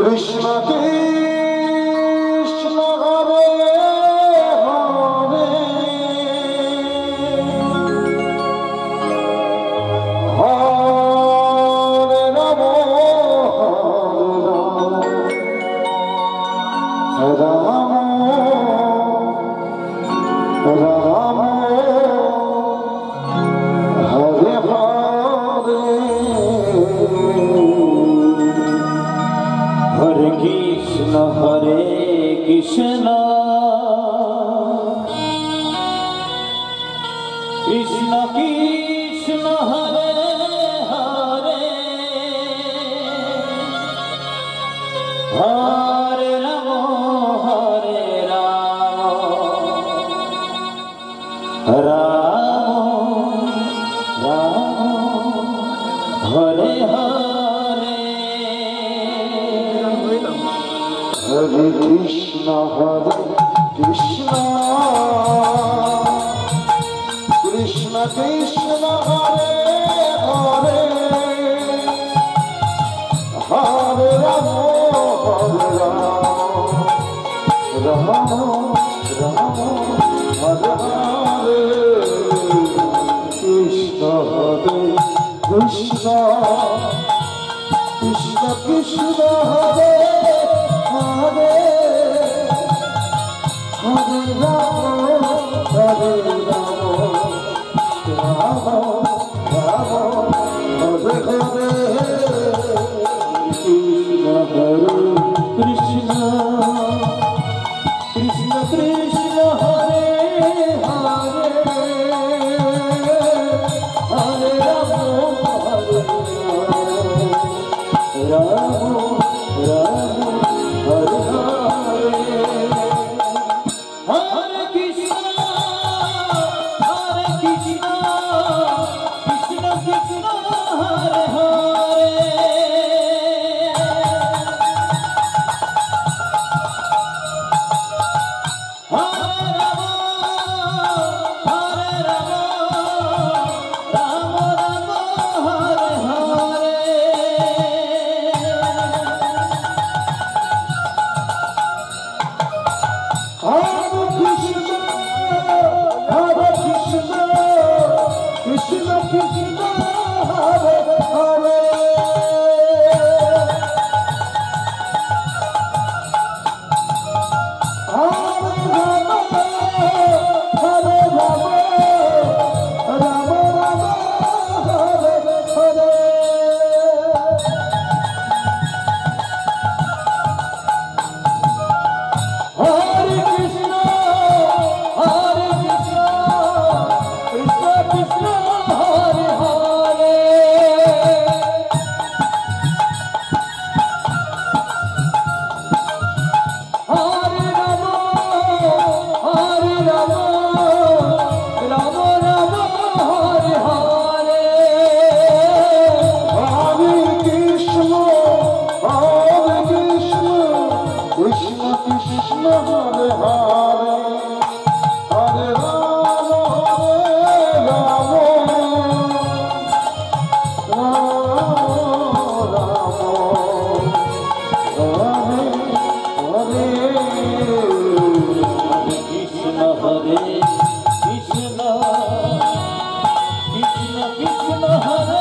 Krishna Krishna Hare Hare Hare Ram Ram Ram Hare Hare Hare Krishna Krishna Krishna Hare Hare Hare Ram Ram Ram Hare Hare Hare Krishna Krishna Krishna Hare Hare Hare Ram Ram Ram Hare Hare Krishna Krishna Krishna Krishna Hare Hare Hare Ram Hare Ram Ram Ram Hare Hare Krishna Hare Krishna Krishna Krishna Hare Hare Hare Ram Ram Ram Hare Hare Hare Krishna Krishna Krishna Hare Hare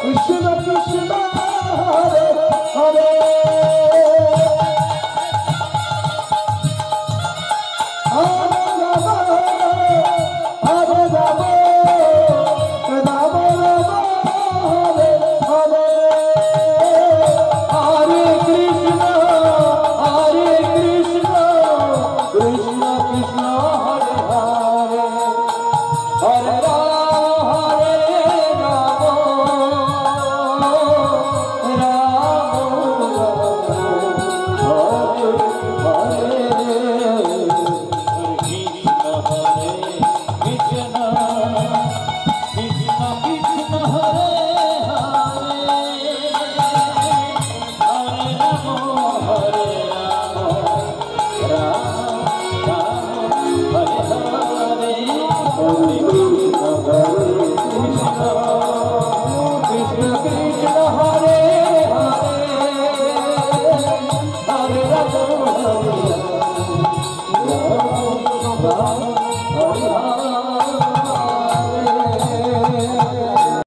Krishna Hare